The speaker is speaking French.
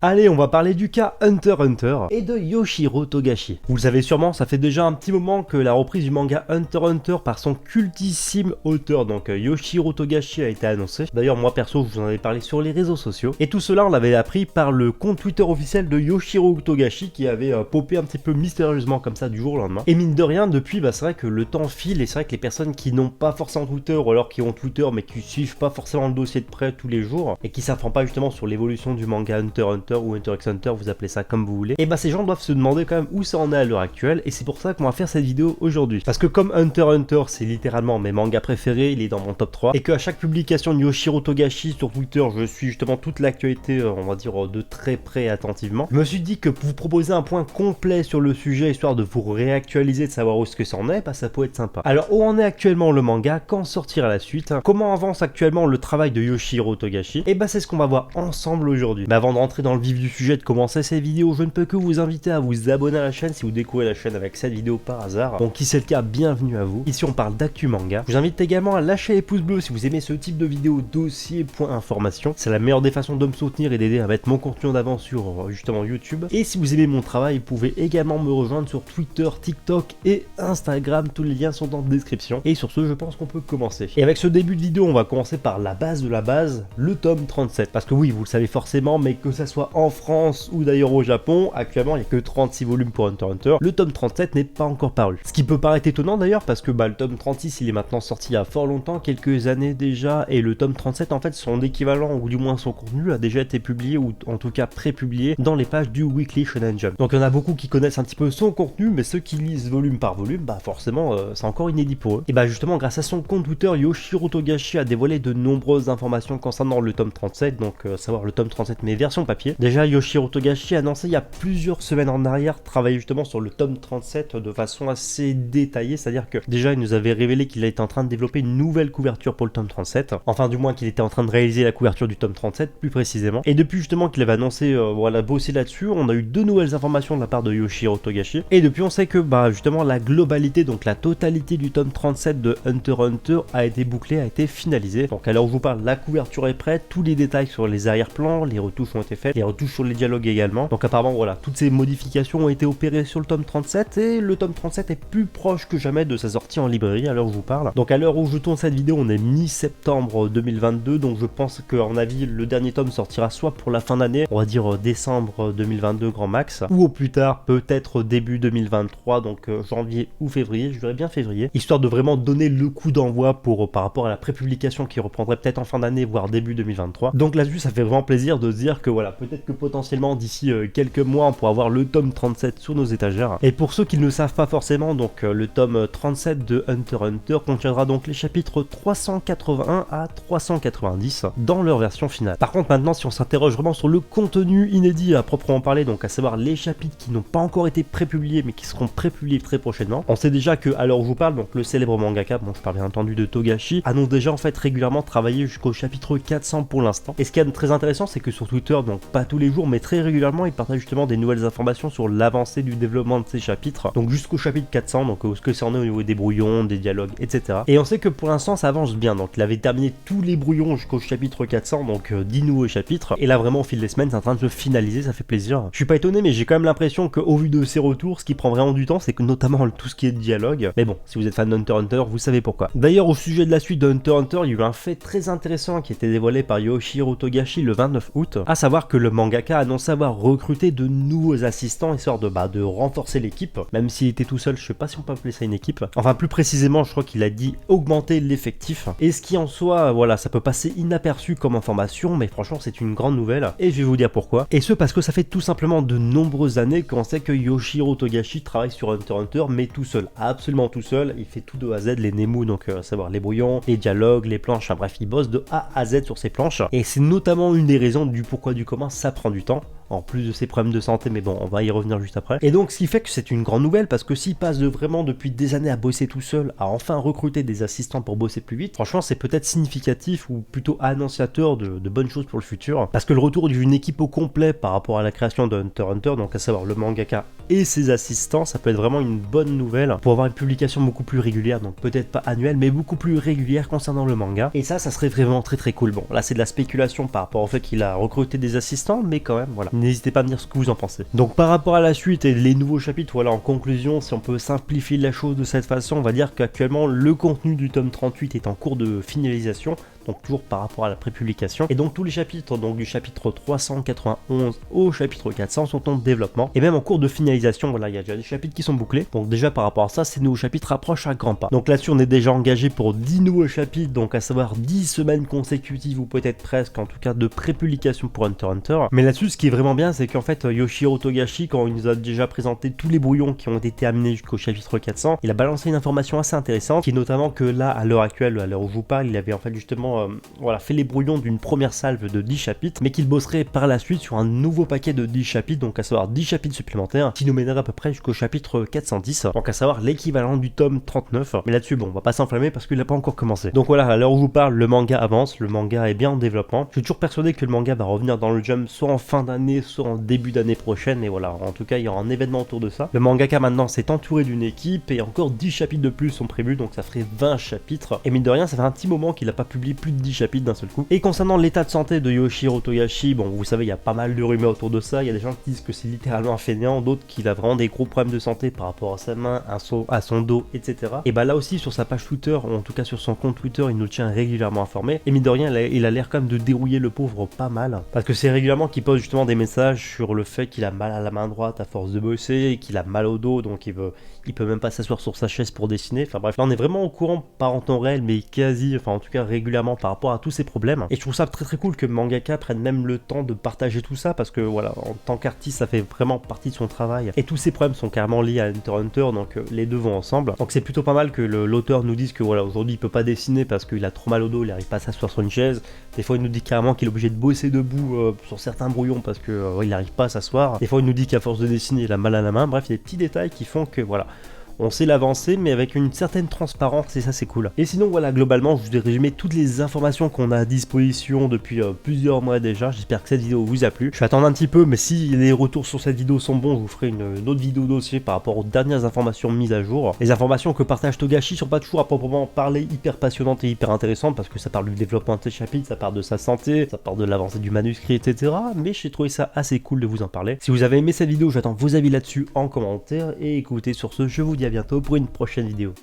Allez, on va parler du cas Hunter x Hunter et de Yoshiro Togashi. Vous le savez sûrement, ça fait déjà un petit moment que la reprise du manga Hunter x Hunter par son cultissime auteur, donc Yoshiro Togashi, a été annoncée. D'ailleurs, moi perso, je vous en avais parlé sur les réseaux sociaux. Et tout cela, on l'avait appris par le compte Twitter officiel de Yoshiro Togashi qui avait popé un petit peu mystérieusement comme ça du jour au lendemain. Et mine de rien, depuis, c'est vrai que le temps file et c'est vrai que les personnes qui n'ont pas forcément Twitter ou alors qui ont Twitter mais qui suivent pas forcément le dossier de près tous les jours et qui s'informent pas justement sur l'évolution du manga Hunter x Hunter ou Hunter x Hunter, vous appelez ça comme vous voulez, et ces gens doivent se demander quand même où ça en est à l'heure actuelle, et c'est pour ça qu'on va faire cette vidéo aujourd'hui. Parce que comme Hunter x Hunter, c'est littéralement mes mangas préférés, il est dans mon top 3, et qu'à chaque publication de Yoshiro Togashi sur Twitter, je suis justement toute l'actualité, on va dire, de très près et attentivement, je me suis dit que pour vous proposer un point complet sur le sujet, histoire de vous réactualiser, de savoir où est-ce que ça en est, ça peut être sympa. Alors, où en est actuellement le manga, quand sortira la suite, comment avance actuellement le travail de Yoshiro Togashi, et c'est ce qu'on va voir ensemble aujourd'hui. Mais avant de rentrer dans le vif du sujet, de commencer cette vidéo, je ne peux que vous inviter à vous abonner à la chaîne si vous découvrez la chaîne avec cette vidéo par hasard. Donc si c'est le cas, bienvenue à vous. Ici on parle d'actu manga. Je vous invite également à lâcher les pouces bleus si vous aimez ce type de vidéo dossier point information. C'est la meilleure des façons de me soutenir et d'aider à mettre mon contenu en avant sur justement YouTube. Et si vous aimez mon travail, vous pouvez également me rejoindre sur Twitter, TikTok et Instagram. Tous les liens sont en description. Et sur ce, je pense qu'on peut commencer. Et avec ce début de vidéo, on va commencer par la base de la base, le tome 37. Parce que oui, vous le savez forcément, mais que ça soit en France ou d'ailleurs au Japon, actuellement il n'y a que 36 volumes pour Hunter x Hunter, le tome 37 n'est pas encore paru. Ce qui peut paraître étonnant d'ailleurs parce que le tome 36 il est maintenant sorti il y a fort longtemps, quelques années déjà, et le tome 37 en fait son équivalent ou du moins son contenu a déjà été publié ou en tout cas pré-publié dans les pages du Weekly Shonen Jump. Donc il y en a beaucoup qui connaissent un petit peu son contenu, mais ceux qui lisent volume par volume, forcément c'est encore inédit pour eux. Et justement grâce à son compte Twitter, Yoshiro Togashi a dévoilé de nombreuses informations concernant le tome 37, donc savoir le tome 37 mais version papier. Déjà Yoshiro Togashi a annoncé il y a plusieurs semaines en arrière travailler justement sur le tome 37 de façon assez détaillée, c'est-à-dire que déjà il nous avait révélé qu'il était en train de développer une nouvelle couverture pour le tome 37, enfin du moins qu'il était en train de réaliser la couverture du tome 37 plus précisément, et depuis justement qu'il avait annoncé bosser là-dessus, on a eu deux nouvelles informations de la part de Yoshiro Togashi, et depuis on sait que justement la globalité, donc la totalité du tome 37 de Hunter x Hunter a été bouclée, a été finalisée. Donc à l'heure où je vous parle, la couverture est prête, tous les détails sur les arrière-plans, les retouches ont été faites, les retouches sur les dialogues également. Donc apparemment voilà, toutes ces modifications ont été opérées sur le tome 37 et le tome 37 est plus proche que jamais de sa sortie en librairie à l'heure où je vous parle. Donc à l'heure où je tourne cette vidéo, on est mi-septembre 2022, donc je pense qu'à mon avis le dernier tome sortira soit pour la fin d'année, on va dire décembre 2022 grand max, ou au plus tard peut-être début 2023, donc janvier ou février, je dirais bien février, histoire de vraiment donner le coup d'envoi pour par rapport à la prépublication qui reprendrait peut-être en fin d'année voire début 2023. Donc là-dessus ça fait vraiment plaisir de se dire que voilà, peut-être que potentiellement d'ici quelques mois on pourra avoir le tome 37 sur nos étagères. Et pour ceux qui ne le savent pas forcément, donc le tome 37 de Hunter x Hunter contiendra donc les chapitres 381 à 390 dans leur version finale. Par contre maintenant si on s'interroge vraiment sur le contenu inédit à proprement parler, donc à savoir les chapitres qui n'ont pas encore été prépubliés mais qui seront prépubliés très prochainement, on sait déjà que à l'heure où je vous parle, donc le célèbre mangaka, bon je parle bien entendu de Togashi, annonce déjà en fait régulièrement travailler jusqu'au chapitre 400 pour l'instant. Et ce qui est très intéressant, c'est que sur Twitter, donc pas tous les jours mais très régulièrement, il partage justement des nouvelles informations sur l'avancée du développement de ces chapitres, donc jusqu'au chapitre 400, donc ce que ça en est au niveau des brouillons, des dialogues, etc. Et on sait que pour l'instant ça avance bien, donc il avait terminé tous les brouillons jusqu'au chapitre 400, donc 10 nouveaux chapitres, et là vraiment au fil des semaines c'est en train de se finaliser, ça fait plaisir. Je suis pas étonné, mais j'ai quand même l'impression qu'au vu de ses retours, ce qui prend vraiment du temps, c'est que notamment tout ce qui est dialogue, mais bon, si vous êtes fan d'Hunter x Hunter, vous savez pourquoi. D'ailleurs au sujet de la suite de Hunter x Hunter, il y a eu un fait très intéressant qui a été dévoilé par Yoshiro Togashi le 29 août, à savoir que le mangaka annonçait avoir recruté de nouveaux assistants histoire de renforcer l'équipe, même s'il était tout seul, je sais pas si on peut appeler ça une équipe, enfin plus précisément je crois qu'il a dit augmenter l'effectif, et ce qui en soi, voilà, ça peut passer inaperçu comme information, mais franchement c'est une grande nouvelle, et je vais vous dire pourquoi, et ce parce que ça fait tout simplement de nombreuses années qu'on sait que Yoshiro Togashi travaille sur Hunter x Hunter, mais tout seul, absolument tout seul, il fait tout de A à Z, les Nemu, donc à savoir les brouillons, les dialogues, les planches, bref il bosse de A à Z sur ses planches, et c'est notamment une des raisons du pourquoi du comment ça prend du temps, en plus de ses problèmes de santé, mais bon, on va y revenir juste après. Et donc, ce qui fait que c'est une grande nouvelle, parce que s'il passe vraiment depuis des années à bosser tout seul, à enfin recruter des assistants pour bosser plus vite, franchement, c'est peut-être significatif ou plutôt annonciateur de bonnes choses pour le futur, parce que le retour d'une équipe au complet par rapport à la création de Hunter x Hunter, donc à savoir le mangaka et ses assistants, ça peut être vraiment une bonne nouvelle pour avoir une publication beaucoup plus régulière, donc peut-être pas annuelle, mais beaucoup plus régulière concernant le manga. Et ça serait vraiment très très cool. Bon, là c'est de la spéculation par rapport au fait qu'il a recruté des assistants, mais quand même, voilà. n'hésitez pas à me dire ce que vous en pensez. Donc par rapport à la suite et les nouveaux chapitres, voilà, en conclusion, si on peut simplifier la chose de cette façon, on va dire qu'actuellement le contenu du tome 38 est en cours de finalisation, donc toujours par rapport à la prépublication, et donc tous les chapitres, donc du chapitre 391 au chapitre 400 sont en développement, et même en cours de finalisation. Voilà, il y a déjà des chapitres qui sont bouclés, donc déjà par rapport à ça, ces nouveaux chapitres approchent à grands pas. Donc là-dessus on est déjà engagé pour 10 nouveaux chapitres, donc à savoir 10 semaines consécutives, ou peut-être presque, en tout cas de prépublication pour Hunter x Hunter. Mais là-dessus, ce qui est vraiment bien, c'est qu'en fait Yoshihiro Togashi, quand il nous a déjà présenté tous les brouillons qui ont été amenés jusqu'au chapitre 400, il a balancé une information assez intéressante, qui est notamment que là, à l'heure actuelle, à l'heure où je vous parle, il avait en fait justement voilà, fait les brouillons d'une première salve de 10 chapitres, mais qu'il bosserait par la suite sur un nouveau paquet de 10 chapitres, donc à savoir 10 chapitres supplémentaires, qui nous mènerait à peu près jusqu'au chapitre 410, donc à savoir l'équivalent du tome 39. Mais là-dessus, bon, on va pas s'enflammer parce qu'il n'a pas encore commencé. Donc voilà, à l'heure où je vous parle, le manga avance, le manga est bien en développement. Je suis toujours persuadé que le manga va revenir dans le Jump soit en fin d'année, soit en début d'année prochaine, et voilà, en tout cas, il y aura un événement autour de ça. Le mangaka maintenant s'est entouré d'une équipe, et encore 10 chapitres de plus sont prévus, donc ça ferait 20 chapitres. Et mine de rien, ça fait un petit moment qu'il n'a pas publié plus de 10 chapitres d'un seul coup. Et concernant l'état de santé de Yoshihiro Togashi, bon, vous savez, il y a pas mal de rumeurs autour de ça. Il y a des gens qui disent que c'est littéralement un fainéant, d'autres qu'il a vraiment des gros problèmes de santé par rapport à sa main, à son dos, etc. Et bah là aussi, sur sa page Twitter, ou en tout cas sur son compte Twitter, il nous tient régulièrement informés. Et mine de rien, il a l'air quand même de dérouiller le pauvre pas mal. Parce que c'est régulièrement qu'il pose justement des messages sur le fait qu'il a mal à la main droite à force de bosser, qu'il a mal au dos, donc il peut même pas s'asseoir sur sa chaise pour dessiner. Enfin bref, là on est vraiment au courant, pas en temps réel, mais quasi, enfin en tout cas régulièrement par rapport à tous ces problèmes. Et je trouve ça très très cool que le mangaka prenne même le temps de partager tout ça, parce que voilà, en tant qu'artiste, ça fait vraiment partie de son travail. Et tous ces problèmes sont carrément liés à Hunter x Hunter, donc les deux vont ensemble. Donc c'est plutôt pas mal que l'auteur nous dise que voilà, aujourd'hui il peut pas dessiner parce qu'il a trop mal au dos, il arrive pas à s'asseoir sur une chaise. Des fois il nous dit carrément qu'il est obligé de bosser debout sur certains brouillons parce que il n'arrive pas à s'asseoir. Des fois il nous dit qu'à force de dessiner il a mal à la main. Bref, il y a des petits détails qui font que voilà, on sait l'avancer, mais avec une certaine transparence, et ça c'est cool. Et sinon voilà, globalement je vous ai résumé toutes les informations qu'on a à disposition depuis plusieurs mois déjà. J'espère que cette vidéo vous a plu. Je vais attendre un petit peu, mais si les retours sur cette vidéo sont bons, je vous ferai une autre vidéo dossier par rapport aux dernières informations mises à jour. Les informations que partage Togashi sont pas toujours à proprement parler hyper passionnantes et hyper intéressantes, parce que ça parle du développement de ses chapitres, ça parle de sa santé, ça parle de l'avancée du manuscrit, etc. Mais j'ai trouvé ça assez cool de vous en parler. Si vous avez aimé cette vidéo, j'attends vos avis là-dessus en commentaire, et écoutez, sur ce, je vous dis à bientôt pour une prochaine vidéo.